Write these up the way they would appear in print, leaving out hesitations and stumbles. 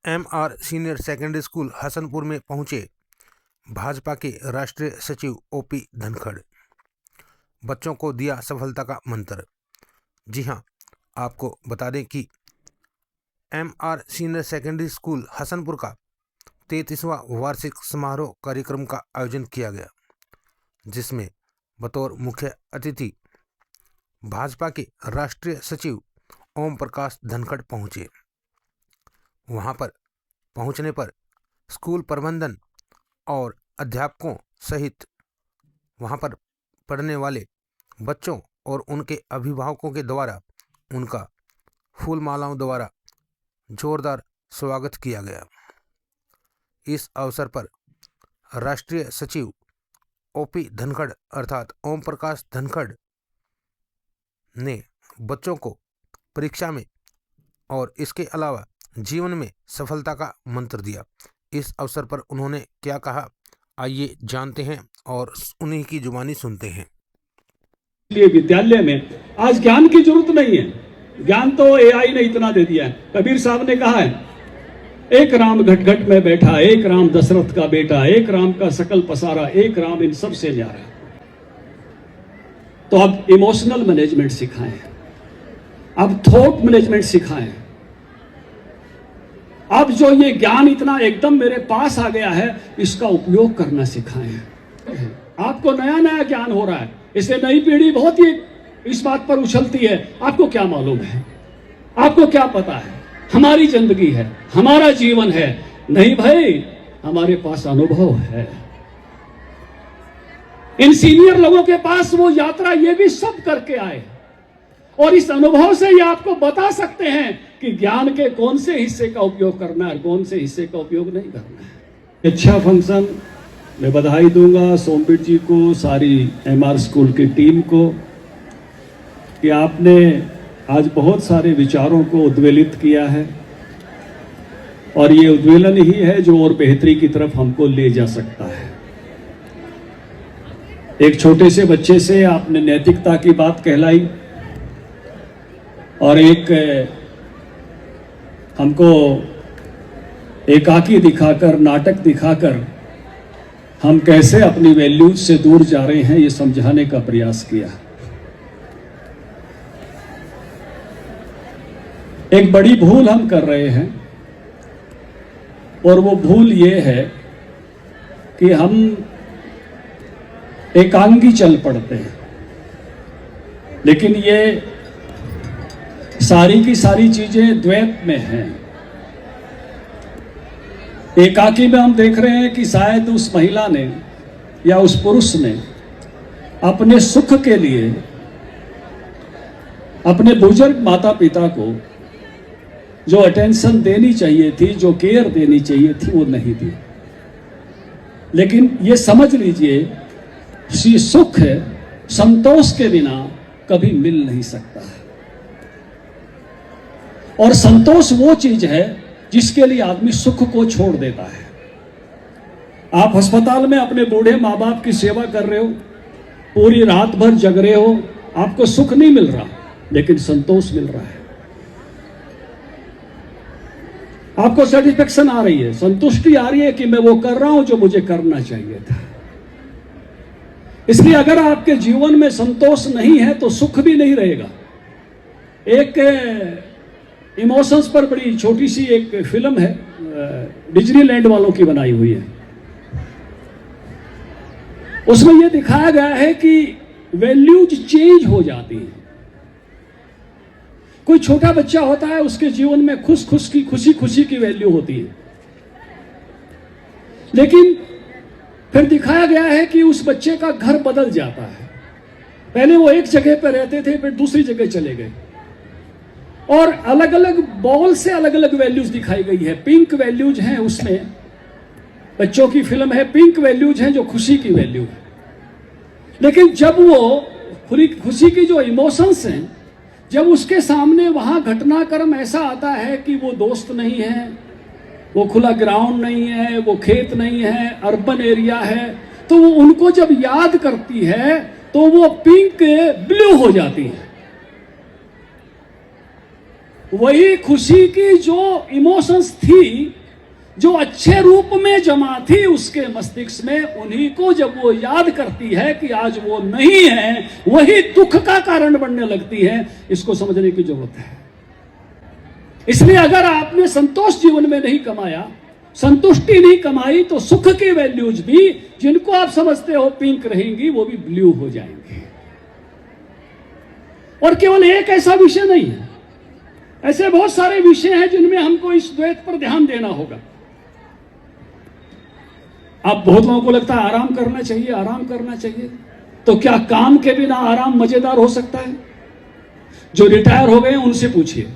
MR senior secondary school Hasanpur में पहुंचे भाजपा के राष्ट्रीय सचिव ओपी धनखड़। बच्चों को दिया सफलता का मंत्र। जी हां, आपको बता दें कि MR senior secondary school Hasanpur का 33वां वार्षिक समारोह कार्यक्रम का आयोजन किया गया, जिसमें बतौर मुख्य अतिथि भाजपा के राष्ट्रीय सचिव ओम प्रकाश धनखड़ पहुंचे। वहां पर पहुंचने पर स्कूल प्रबंधन और अध्यापकों सहित वहां पर पढ़ने वाले बच्चों और उनके अभिभावकों के द्वारा उनका फूल मालाओं द्वारा जोरदार स्वागत किया गया। इस अवसर पर राष्ट्रीय सचिव ओपी धनखड़ अर्थात ओम प्रकाश धनखड़ ने बच्चों को परीक्षा में और इसके अलावा जीवन में सफलता का मंत्र दिया। इस अवसर पर उन्होंने क्या कहा, आइए जानते हैं और उन्हीं की जुबानी सुनते हैं। विद्यालय में आज ज्ञान की जरूरत नहीं है, ज्ञान तो एआई ने इतना दे दिया है। कबीर साहब ने कहा है, एक राम घट घट में बैठा, एक राम दशरथ का बेटा, एक राम का सकल पसारा, एक राम इन सब से न्यारा। तो अब इमोशनल मैनेजमेंट सिखाएं, अब थॉट मैनेजमेंट सिखाएं। अब जो ये ज्ञान इतना एकदम मेरे पास आ गया है, इसका उपयोग करना सिखाएं। आपको नया नया ज्ञान हो रहा है, इसलिए नई पीढ़ी बहुत ही इस बात पर उछलती है, आपको क्या मालूम है, आपको क्या पता है, हमारी जिंदगी है, हमारा जीवन है। नहीं भाई, हमारे पास अनुभव है। इन सीनियर लोगों के पास वो यात्रा ये भी सब करके आए और इस अनुभव से ये आपको बता सकते हैं कि ज्ञान के कौन से हिस्से का उपयोग करना है, कौन से हिस्से का उपयोग नहीं करना है। अच्छा फंक्शन, मैं बधाई दूंगा सोमवीर जी को, सारी एमआर स्कूल की टीम को, कि आपने आज बहुत सारे विचारों को उद्वेलित किया है और ये उद्वेलन ही है जो और बेहतरी की तरफ हमको ले जा सकता है। एक छोटे से बच्चे से आपने नैतिकता की बात कहलाई और एक हमको एकाकी दिखाकर, नाटक दिखाकर हम कैसे अपनी वैल्यूज से दूर जा रहे हैं, ये समझाने का प्रयास किया। एक बड़ी भूल हम कर रहे हैं और वो भूल ये है कि हम एकांगी चल पड़ते हैं, लेकिन ये सारी की सारी चीजें द्वैत में हैं। एकाकी में हम देख रहे हैं कि शायद उस महिला ने या उस पुरुष ने अपने सुख के लिए अपने बुजुर्ग माता पिता को जो अटेंशन देनी चाहिए थी, जो केयर देनी चाहिए थी, वो नहीं दी। लेकिन ये समझ लीजिए, सुख संतोष के बिना कभी मिल नहीं सकता है। और संतोष वो चीज है जिसके लिए आदमी सुख को छोड़ देता है। आप अस्पताल में अपने बूढ़े माँ बाप की सेवा कर रहे हो, पूरी रात भर जग रहे हो, आपको सुख नहीं मिल रहा, लेकिन संतोष मिल रहा है। आपको सेटिस्फेक्शन आ रही है, संतुष्टि आ रही है कि मैं वो कर रहा हूं जो मुझे करना चाहिए था। इसलिए अगर आपके जीवन में संतोष नहीं है तो सुख भी नहीं रहेगा। एक इमोशंस पर बड़ी छोटी सी एक फिल्म है, डिज्नीलैंड वालों की बनाई हुई है। उसमें यह दिखाया गया है कि वैल्यूज चेंज हो जाती हैं। कोई छोटा बच्चा होता है, उसके जीवन में खुशी की वैल्यू होती है, लेकिन फिर दिखाया गया है कि उस बच्चे का घर बदल जाता है। पहले वो एक जगह पर रहते थे, फिर दूसरी जगह चले गए और अलग अलग बॉल से अलग अलग वैल्यूज दिखाई गई है। पिंक वैल्यूज हैं उसमें, बच्चों की फिल्म है, पिंक वैल्यूज हैं जो खुशी की वैल्यू है। लेकिन जब वो खुशी की जो इमोशंस हैं, जब उसके सामने वहां घटनाक्रम ऐसा आता है कि वो दोस्त नहीं है, वो खुला ग्राउंड नहीं है, वो खेत नहीं है, अर्बन एरिया है, तो वो उनको जब याद करती है तो वो पिंक ब्लू हो जाती है। वही खुशी की जो इमोशंस थी, जो अच्छे रूप में जमा थी उसके मस्तिष्क में, उन्हीं को जब वो याद करती है कि आज वो नहीं है, वही दुख का कारण बनने लगती है। इसको समझने की जरूरत है। इसलिए अगर आपने संतोष जीवन में नहीं कमाया, संतुष्टि नहीं कमाई, तो सुख की वैल्यूज भी जिनको आप समझते हो पिंक रहेंगी, वो भी ब्लू हो जाएंगी। और केवल एक ऐसा विषय नहीं है, ऐसे बहुत सारे विषय हैं जिनमें हमको इस द्वैत पर ध्यान देना होगा। अब बहुत लोगों को लगता है आराम करना चाहिए, आराम करना चाहिए। तो क्या काम के बिना आराम मजेदार हो सकता है? जो रिटायर हो गए उनसे पूछिए,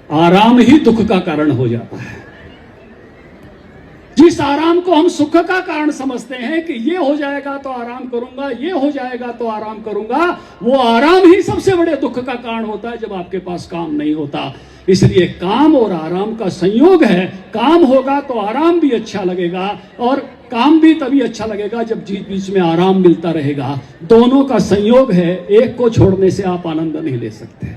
आराम ही दुख का कारण हो जाता है। जिस आराम को हम सुख का कारण समझते हैं कि ये हो जाएगा तो आराम करूंगा, ये हो जाएगा तो आराम करूंगा, वो आराम ही सबसे बड़े दुख का कारण होता है जब आपके पास काम नहीं होता। इसलिए काम और आराम का संयोग है। काम होगा तो आराम भी अच्छा लगेगा, और काम भी तभी अच्छा लगेगा जब बीच में आराम मिलता रहेगा। दोनों का संयोग है, एक को छोड़ने से आप आनंद नहीं ले सकते।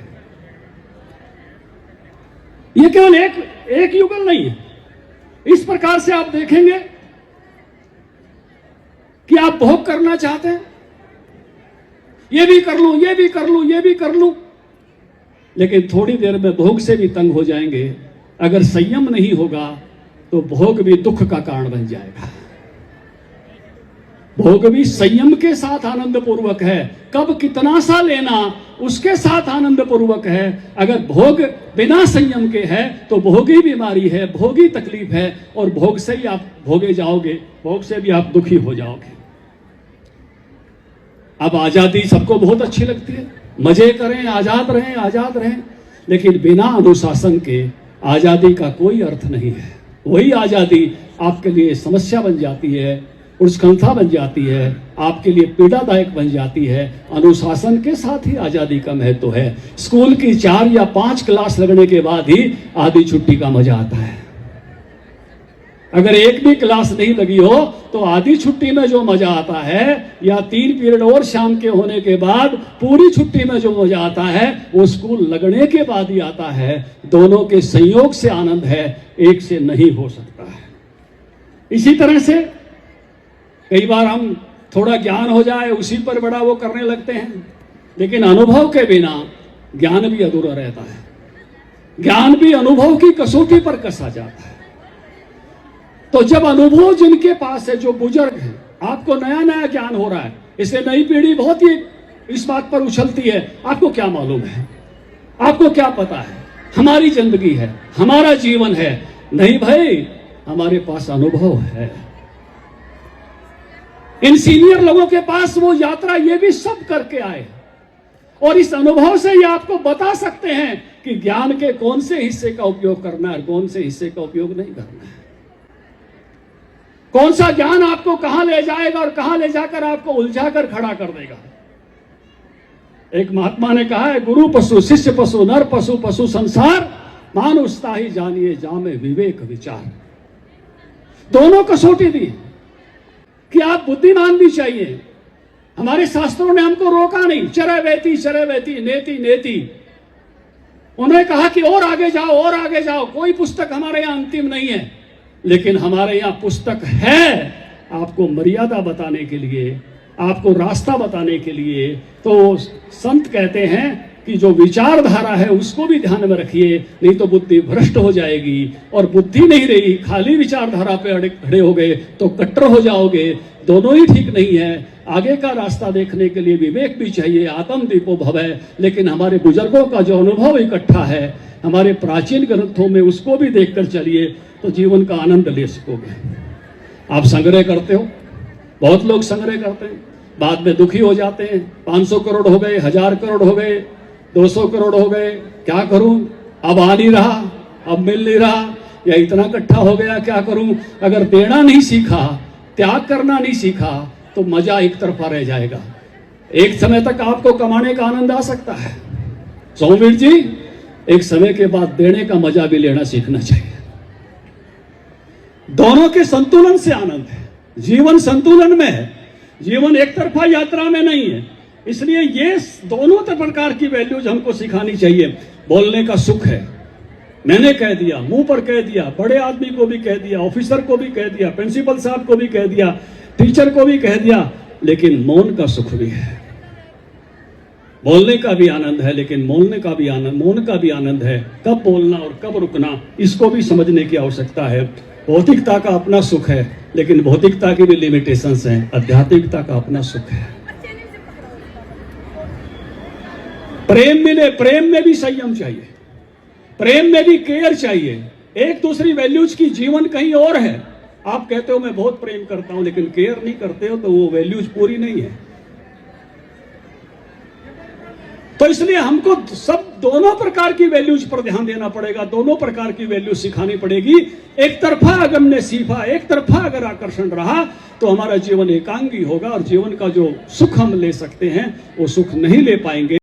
ये केवल एक युगल नहीं है। इस प्रकार से आप देखेंगे कि आप भोग करना चाहते हैं, ये भी कर लूं, ये भी कर लूं, ये भी कर लूं, लेकिन थोड़ी देर में भोग से भी तंग हो जाएंगे। अगर संयम नहीं होगा तो भोग भी दुख का कारण बन जाएगा। भोग भी संयम के साथ आनंद पूर्वक है। कब कितना सा लेना उसके साथ आनंद पूर्वक है। अगर भोग बिना संयम के है तो भोगी बीमारी है, भोगी तकलीफ है, और भोग से ही आप भोगे जाओगे, भोग से भी आप दुखी हो जाओगे। अब आजादी सबको बहुत अच्छी लगती है, मजे करें, आजाद रहें, आजाद रहें, लेकिन बिना अनुशासन के आजादी का कोई अर्थ नहीं है। वही आजादी आपके लिए समस्या बन जाती है, उत्कंठा बन जाती है, आपके लिए पीड़ादायक बन जाती है। अनुशासन के साथ ही आजादी का महत्व है। स्कूल की 4 या 5 क्लास लगने के बाद ही आधी छुट्टी का मजा आता है। अगर एक भी क्लास नहीं लगी हो तो आधी छुट्टी में जो मजा आता है, या 3 पीरियड और शाम के होने के बाद पूरी छुट्टी में जो मजा आता है, वो स्कूल लगने के बाद ही आता है। दोनों के संयोग से आनंद है, एक से नहीं हो सकता है। इसी तरह से कई बार हम थोड़ा ज्ञान हो जाए उसी पर बड़ा वो करने लगते हैं, लेकिन अनुभव के बिना ज्ञान भी अधूरा रहता है। ज्ञान भी अनुभव की कसौटी पर कसा जाता है। तो जब अनुभव जिनके पास है, जो बुजुर्ग हैं, आपको नया नया ज्ञान हो रहा है, इसलिए नई पीढ़ी बहुत ही इस बात पर उछलती है, आपको क्या मालूम है, आपको क्या पता है, हमारी जिंदगी है, हमारा जीवन है। नहीं भाई, हमारे पास अनुभव है। इन सीनियर लोगों के पास वो यात्रा ये भी सब करके आए, और इस अनुभव से ये आपको बता सकते हैं कि ज्ञान के कौन से हिस्से का उपयोग करना है और कौन से हिस्से का उपयोग नहीं करना है। कौन सा ज्ञान आपको कहां ले जाएगा और कहां ले जाकर आपको उलझा कर खड़ा कर देगा। एक महात्मा ने कहा है, गुरु पशु, शिष्य पशु, नर पशु, पशु संसार, मानुष ताहि जानिए जामे विवेक विचार। दोनों कसौटी दी कि आप बुद्धिमान भी चाहिए। हमारे शास्त्रों ने हमको रोका नहीं, चरैवेति चरैवेति नेति नेति। उन्होंने कहा कि और आगे जाओ, और आगे जाओ। कोई पुस्तक हमारे यहां अंतिम नहीं है, लेकिन हमारे यहां पुस्तक है आपको मर्यादा बताने के लिए, आपको रास्ता बताने के लिए। तो संत कहते हैं कि जो विचारधारा है उसको भी ध्यान में रखिए, नहीं तो बुद्धि भ्रष्ट हो जाएगी। और बुद्धि नहीं रही, खाली विचारधारा पे अड़े हो गए तो कट्टर हो जाओगे। दोनों ही ठीक नहीं है। आगे का रास्ता देखने के लिए विवेक भी चाहिए, आत्म दीपो भवै। लेकिन हमारे बुजुर्गों का जो अनुभव इकट्ठा है हमारे प्राचीन ग्रंथों में, उसको भी देखकर चलिए तो जीवन का आनंद ले सकोगे। आप संग्रह करते हो, बहुत लोग संग्रह करते हैं, बाद में दुखी हो जाते हैं। 500 करोड़ हो गए, 1000 करोड़ हो गए, 200 करोड़ हो गए, क्या करूं, अब आ नहीं रहा, अब मिल नहीं रहा, या इतना इकट्ठा हो गया, क्या करूं। अगर देना नहीं सीखा, त्याग करना नहीं सीखा, तो मजा एक तरफा रह जाएगा। एक समय तक आपको कमाने का आनंद आ सकता है, सौवीर जी, एक समय के बाद देने का मजा भी लेना सीखना चाहिए। दोनों के संतुलन से आनंद है। जीवन संतुलन में है, जीवन एक तरफा यात्रा में नहीं है। इसलिए ये दोनों प्रकार की वैल्यूज हमको सिखानी चाहिए। बोलने का सुख है। मैंने कह दिया, मुंह पर कह दिया, बड़े आदमी को भी कह दिया, ऑफिसर को भी कह दिया, प्रिंसिपल साहब को भी कह दिया, टीचर को भी कह दिया, लेकिन मौन का सुख भी है। बोलने का भी आनंद है, लेकिन मौन का भी आनंद है। कब बोलना और कब रुकना, इसको भी समझने की आवश्यकता है। भौतिकता का अपना सुख है, लेकिन भौतिकता की भी लिमिटेशंस हैं। आध्यात्मिकता का अपना सुख है। प्रेम मिले, प्रेम में भी संयम चाहिए, प्रेम में भी केयर चाहिए। एक दूसरी वैल्यूज की जीवन कहीं और है। आप कहते हो मैं बहुत प्रेम करता हूं, लेकिन केयर नहीं करते हो, तो वो वैल्यूज पूरी नहीं है। तो इसलिए हमको सब दोनों प्रकार की वैल्यूज पर ध्यान देना पड़ेगा, दोनों प्रकार की वैल्यूज सिखानी पड़ेगी। एक तरफा अगर हमने सीखा, एक तरफा अगर आकर्षण रहा, तो हमारा जीवन एकांगी होगा और जीवन का जो सुख हम ले सकते हैं वो सुख नहीं ले पाएंगे।